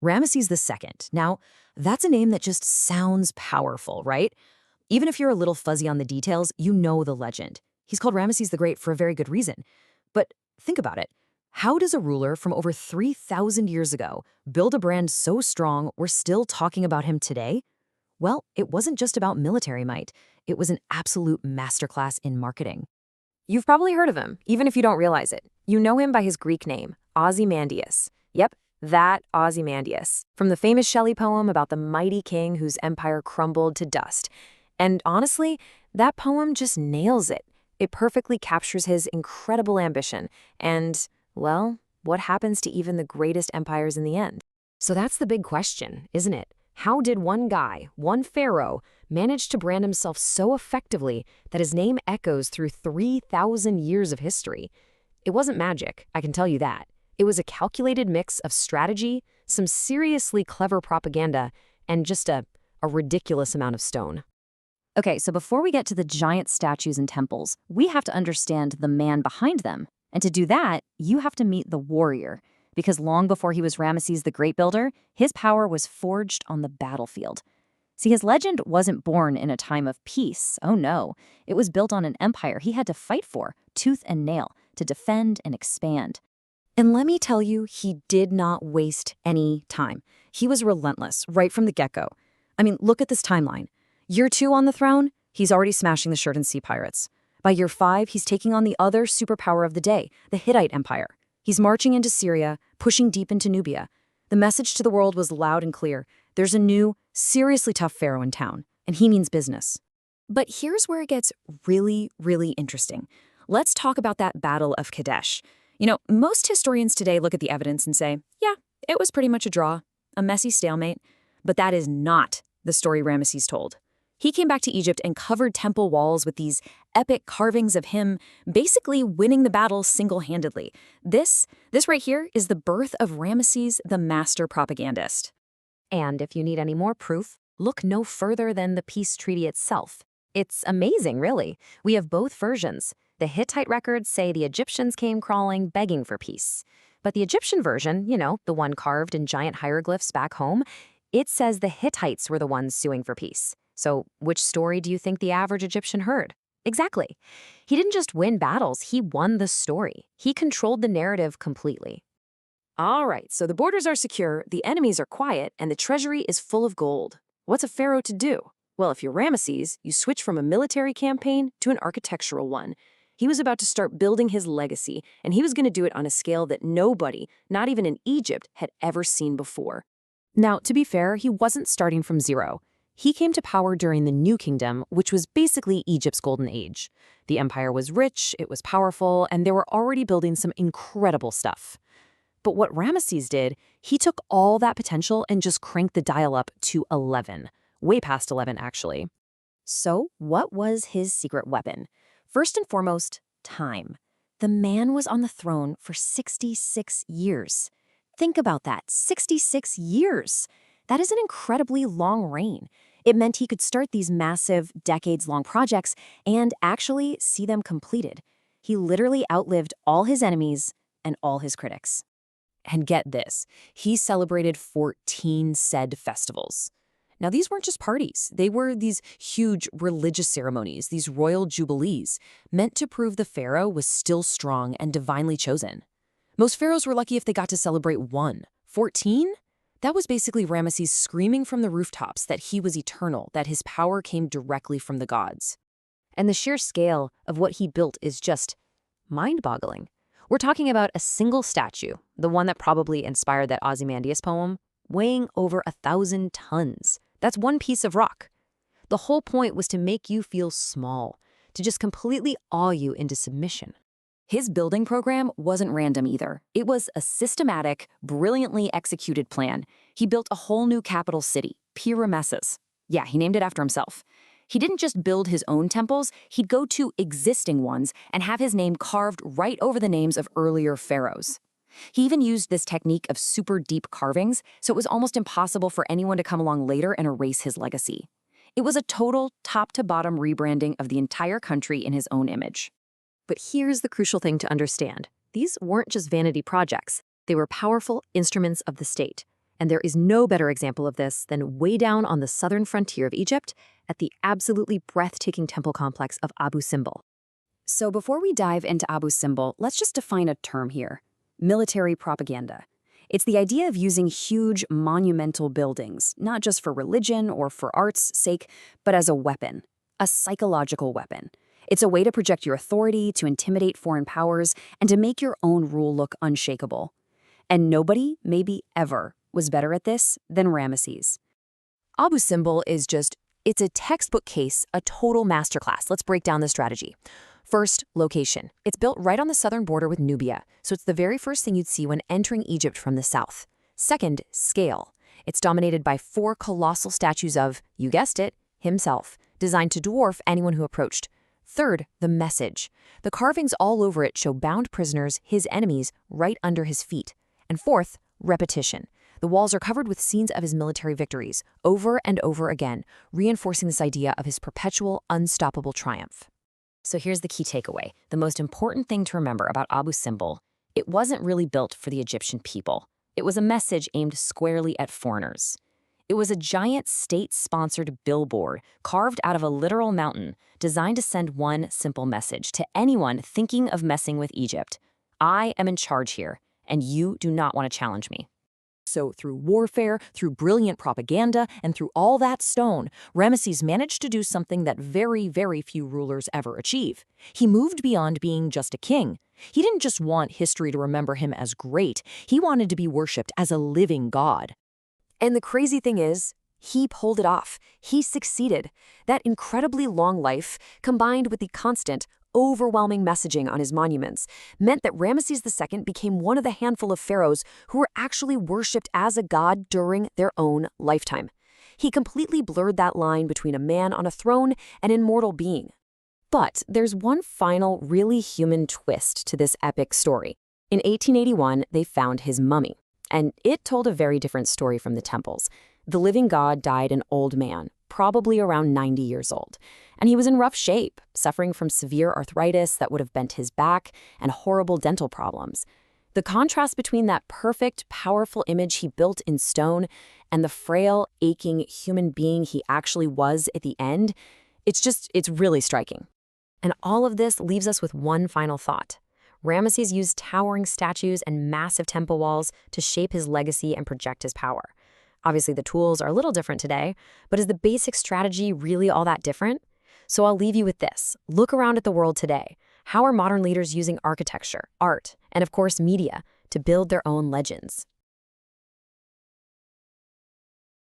Ramesses II. Now, that's a name that just sounds powerful, right? Even if you're a little fuzzy on the details, you know the legend. He's called Ramesses the Great for a very good reason. But think about it. How does a ruler from over 3,000 years ago build a brand so strong we're still talking about him today? Well, it wasn't just about military might. It was an absolute masterclass in marketing. You've probably heard of him, even if you don't realize it. You know him by his Greek name, Ozymandias. Yep, that Ozymandias, from the famous Shelley poem about the mighty king whose empire crumbled to dust. And honestly, that poem just nails it. It perfectly captures his incredible ambition and, well, what happens to even the greatest empires in the end? So that's the big question, isn't it? How did one guy, one pharaoh, manage to brand himself so effectively that his name echoes through 3,000 years of history? It wasn't magic, I can tell you that. It was a calculated mix of strategy, some seriously clever propaganda, and just a ridiculous amount of stone. Okay, so before we get to the giant statues and temples, we have to understand the man behind them. And to do that, you have to meet the warrior. Because long before he was Ramesses the Great Builder, his power was forged on the battlefield. See, his legend wasn't born in a time of peace. Oh no. It was built on an empire he had to fight for, tooth and nail, to defend and expand. And let me tell you, he did not waste any time. He was relentless right from the get-go. I mean, look at this timeline. Year 2 on the throne, he's already smashing the Shirt and Sea Pirates. By year 5, he's taking on the other superpower of the day, the Hittite Empire. He's marching into Syria, pushing deep into Nubia. The message to the world was loud and clear. There's a new, seriously tough pharaoh in town, and he means business. But here's where it gets really, really interesting. Let's talk about that Battle of Kadesh. You know, most historians today look at the evidence and say, yeah, it was pretty much a draw, a messy stalemate. But that is not the story Ramesses told. He came back to Egypt and covered temple walls with these epic carvings of him basically winning the battle single-handedly. This right here is the birth of Ramesses, the master propagandist. And if you need any more proof, look no further than the peace treaty itself. It's amazing, really. We have both versions. The Hittite records say the Egyptians came crawling, begging for peace. But the Egyptian version, you know, the one carved in giant hieroglyphs back home, it says the Hittites were the ones suing for peace. So which story do you think the average Egyptian heard? Exactly. He didn't just win battles, he won the story. He controlled the narrative completely. All right, so the borders are secure, the enemies are quiet, and the treasury is full of gold. What's a pharaoh to do? Well, if you're Ramesses, you switch from a military campaign to an architectural one. He was about to start building his legacy, and he was going to do it on a scale that nobody, not even in Egypt, had ever seen before. Now, to be fair, he wasn't starting from zero. He came to power during the New Kingdom, which was basically Egypt's golden age. The empire was rich, it was powerful, and they were already building some incredible stuff. But what Ramesses did, he took all that potential and just cranked the dial up to 11. Way past 11, actually. So, what was his secret weapon? First and foremost, time. The man was on the throne for 66 years. Think about that, 66 years. That is an incredibly long reign. It meant he could start these massive, decades-long projects and actually see them completed. He literally outlived all his enemies and all his critics. And get this, he celebrated 14 said festivals. Now, these weren't just parties. They were these huge religious ceremonies, these royal jubilees, meant to prove the pharaoh was still strong and divinely chosen. Most pharaohs were lucky if they got to celebrate one. 14? That was basically Ramesses screaming from the rooftops that he was eternal, that his power came directly from the gods. And the sheer scale of what he built is just mind-boggling. We're talking about a single statue, the one that probably inspired that Ozymandias poem, weighing over 1,000 tons. That's one piece of rock. The whole point was to make you feel small, to just completely awe you into submission. His building program wasn't random either. It was a systematic, brilliantly executed plan. He built a whole new capital city, Ramesses. Yeah, he named it after himself. He didn't just build his own temples, he'd go to existing ones and have his name carved right over the names of earlier pharaohs. He even used this technique of super deep carvings, so it was almost impossible for anyone to come along later and erase his legacy. It was a total top-to-bottom rebranding of the entire country in his own image. But here's the crucial thing to understand. These weren't just vanity projects. They were powerful instruments of the state. And there is no better example of this than way down on the southern frontier of Egypt at the absolutely breathtaking temple complex of Abu Simbel. So before we dive into Abu Simbel, let's just define a term here: military propaganda. It's the idea of using huge, monumental buildings, not just for religion or for art's sake, but as a weapon, a psychological weapon. It's a way to project your authority, to intimidate foreign powers, and to make your own rule look unshakable. And nobody, maybe ever, was better at this than Ramesses. Abu Simbel is it's a textbook case, a total masterclass. Let's break down the strategy. First, location. It's built right on the southern border with Nubia, so it's the very first thing you'd see when entering Egypt from the south. Second, scale. It's dominated by 4 colossal statues of, you guessed it, himself, designed to dwarf anyone who approached. Third, the message. The carvings all over it show bound prisoners, his enemies, right under his feet. And fourth, repetition. The walls are covered with scenes of his military victories, over and over again, reinforcing this idea of his perpetual, unstoppable triumph. So here's the key takeaway. The most important thing to remember about Abu Simbel: it wasn't really built for the Egyptian people. It was a message aimed squarely at foreigners. It was a giant state-sponsored billboard carved out of a literal mountain, designed to send one simple message to anyone thinking of messing with Egypt: I am in charge here, and you do not want to challenge me. So through warfare, through brilliant propaganda, and through all that stone, Ramesses managed to do something that very, very few rulers ever achieve. He moved beyond being just a king. He didn't just want history to remember him as great, he wanted to be worshipped as a living god. And the crazy thing is, he pulled it off. He succeeded. That incredibly long life, combined with the constant, overwhelming messaging on his monuments, meant that Ramesses II became one of the handful of pharaohs who were actually worshipped as a god during their own lifetime. He completely blurred that line between a man on a throne and an immortal being. But there's one final, really human twist to this epic story. In 1881, they found his mummy, and it told a very different story from the temples. The living god died an old man, probably around 90 years old, and he was in rough shape, suffering from severe arthritis that would have bent his back and horrible dental problems. The contrast between that perfect, powerful image he built in stone and the frail, aching human being he actually was at the end, it's really striking. And all of this leaves us with one final thought. Ramesses used towering statues and massive temple walls to shape his legacy and project his power. Obviously, the tools are a little different today, but is the basic strategy really all that different? So I'll leave you with this. Look around at the world today. How are modern leaders using architecture, art, and of course media to build their own legends?